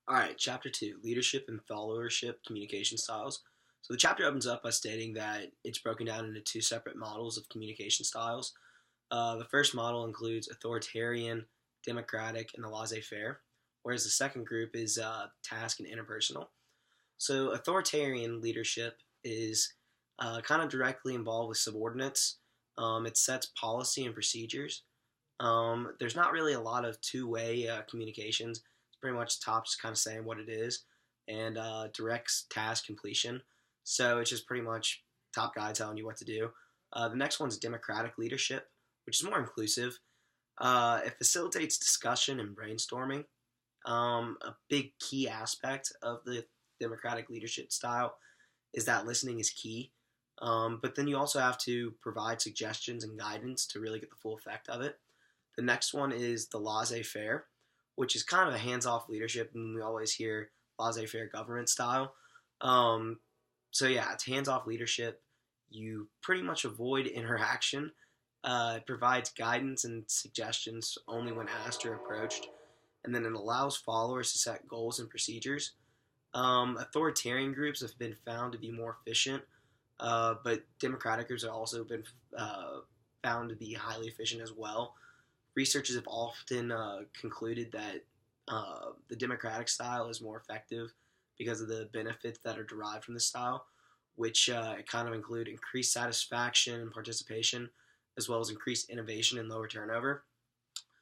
All right, chapter 2, leadership and followership communication styles. So the chapter opens up by stating that it's broken down into two separate models of communication styles. The first model includes authoritarian, democratic, and the laissez-faire, whereas the second group is task and interpersonal. So authoritarian leadership is kind of directly involved with subordinates. It sets policy and procedures. There's not really a lot of two-way communications. It's pretty much top just kind of saying what it is and directs task completion. So it's just pretty much top guy telling you what to do. The next one's democratic leadership, which is more inclusive. It facilitates discussion and brainstorming. A big key aspect of the democratic leadership style is that listening is key. But then you also have to provide suggestions and guidance to really get the full effect of it. The next one is the laissez-faire, which is kind of a hands-off leadership, and we always hear laissez-faire government style. So yeah, it's hands-off leadership. You pretty much avoid interaction. It provides guidance and suggestions only when asked or approached, and then it allows followers to set goals and procedures. Authoritarian groups have been found to be more efficient, but democratic groups have also been found to be highly efficient as well. Researchers have often concluded that the democratic style is more effective because of the benefits that are derived from the style, which kind of include increased satisfaction and participation, as well as increased innovation and lower turnover.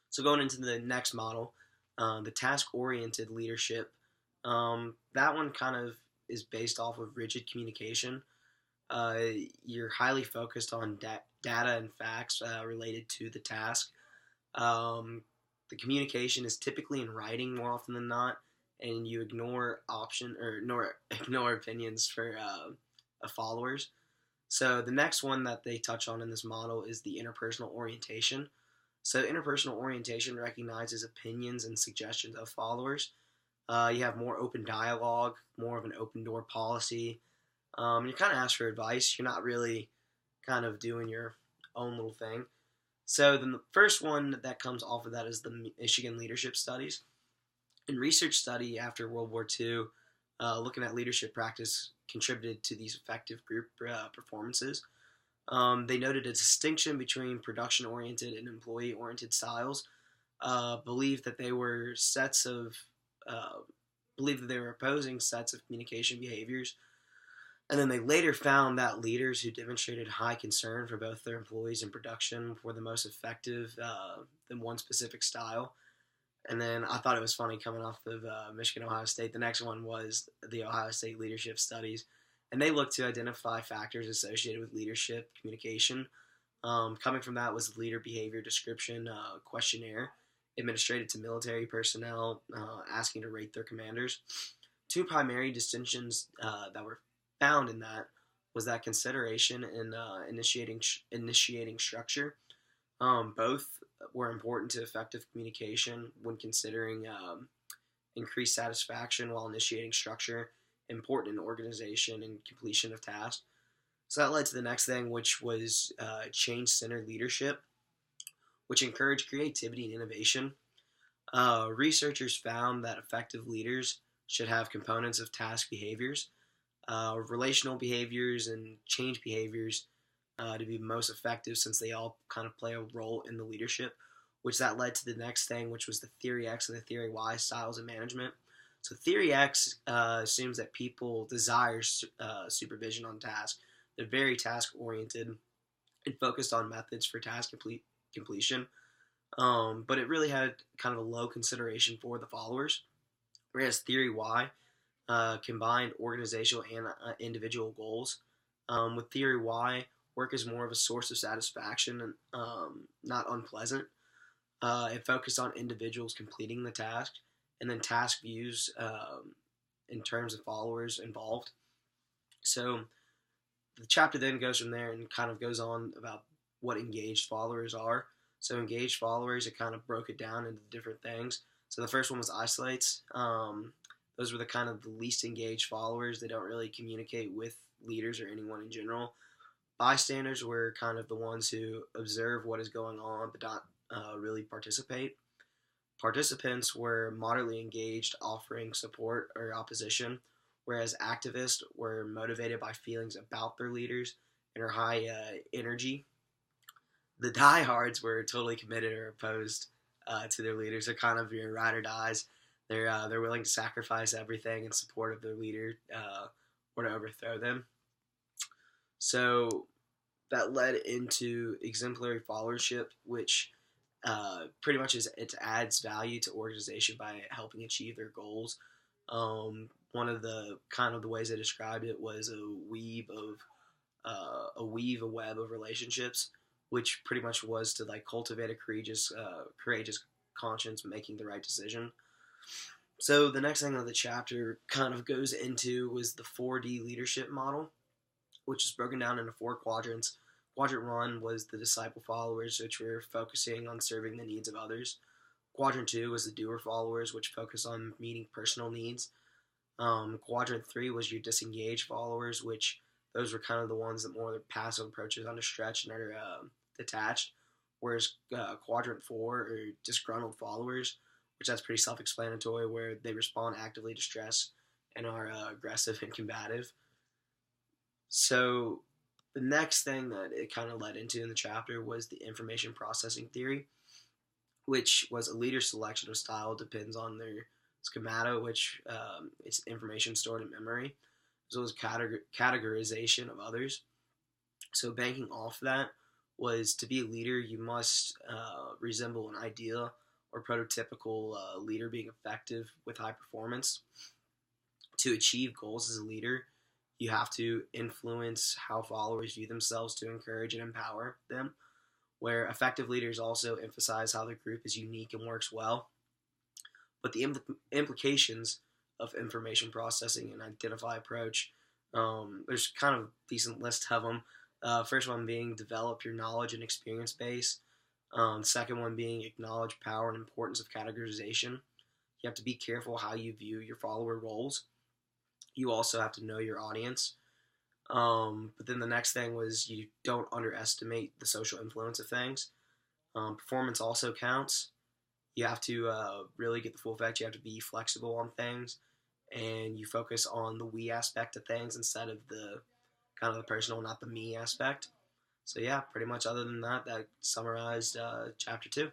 So going into the next model, the task-oriented leadership, that one kind of is based off of rigid communication. You're highly focused on data and facts related to the task. The communication is typically in writing more often than not, and you ignore ignore opinions for followers. So the next one that they touch on in this model is the interpersonal orientation. So interpersonal orientation recognizes opinions and suggestions of followers. You have more open dialogue, more of an open door policy. You kind of ask for advice. You're not really kind of doing your own little thing. So the first one that comes off of that is the Michigan Leadership Studies. In research study after World War II, looking at leadership practice contributed to these effective group performances. They noted a distinction between production-oriented and employee-oriented styles. Believed that they were opposing sets of communication behaviors. And then they later found that leaders who demonstrated high concern for both their employees and production were the most effective than one specific style. And then I thought it was funny coming off of Michigan, Ohio State. The next one was the Ohio State Leadership Studies. And they looked to identify factors associated with leadership communication. Coming from that was the Leader Behavior Description questionnaire administered to military personnel, asking to rate their commanders. Two primary distinctions that were found in that was that consideration in initiating structure. Both were important to effective communication when considering increased satisfaction, while initiating structure important in organization and completion of tasks. So that led to the next thing, which was change-centered leadership, which encouraged creativity and innovation. Researchers found that effective leaders should have components of task behaviors, relational behaviors, and change behaviors to be most effective, since they all kind of play a role in the leadership, which that led to the next thing, which was the Theory X and the Theory Y styles of management. So Theory X assumes that people desire supervision on task. They're very task-oriented and focused on methods for task completion, but it really had kind of a low consideration for the followers, whereas Theory Y combined organizational and individual goals. With Theory Y, work is more of a source of satisfaction and not unpleasant. It focused on individuals completing the task, and then task views in terms of followers involved. So the chapter then goes from there and kind of goes on about what engaged followers are. So engaged followers, it kind of broke it down into different things. So the first one was isolates. Those were the kind of the least engaged followers. They don't really communicate with leaders or anyone in general. Bystanders were kind of the ones who observe what is going on but not really participate. Participants were moderately engaged, offering support or opposition, whereas activists were motivated by feelings about their leaders and are high energy. The diehards were totally committed or opposed to their leaders. They're kind of your ride or dies. They're willing to sacrifice everything in support of their leader or to overthrow them. So that led into exemplary followership, which pretty much it adds value to organization by helping achieve their goals. One of the kind of the ways I described it was a web of relationships, which pretty much was to like cultivate a courageous conscience, making the right decision. So the next thing that the chapter kind of goes into was the 4D leadership model, which is broken down into 4 quadrants. Quadrant 1 was the disciple followers, which were focusing on serving the needs of others. Quadrant 2 was the doer followers, which focus on meeting personal needs. Quadrant 3 was your disengaged followers, which those were kind of the ones that more passive approaches under stretch and are detached. Whereas Quadrant 4 are disgruntled followers, which that's pretty self-explanatory, where they respond actively to stress and are aggressive and combative. So the next thing that it kind of led into in the chapter was the information processing theory, which was a leader's selection of style depends on their schemata, which it's information stored in memory, as well as categorization of others. So banking off that was to be a leader, you must resemble an ideal or prototypical leader being effective with high performance. To achieve goals as a leader, you have to influence how followers view themselves to encourage and empower them, where effective leaders also emphasize how the group is unique and works well. But the implications of information processing and identify approach, there's kind of a decent list of them. First one being develop your knowledge and experience base. Second one being acknowledge power and importance of categorization. You have to be careful how you view your follower roles. You also have to know your audience. But then the next thing was you don't underestimate the social influence of things. Performance also counts. You have to really get the full effect. You have to be flexible on things, and you focus on the we aspect of things instead of the kind of the personal, not the me aspect. So yeah, pretty much other than that, that summarized chapter 2.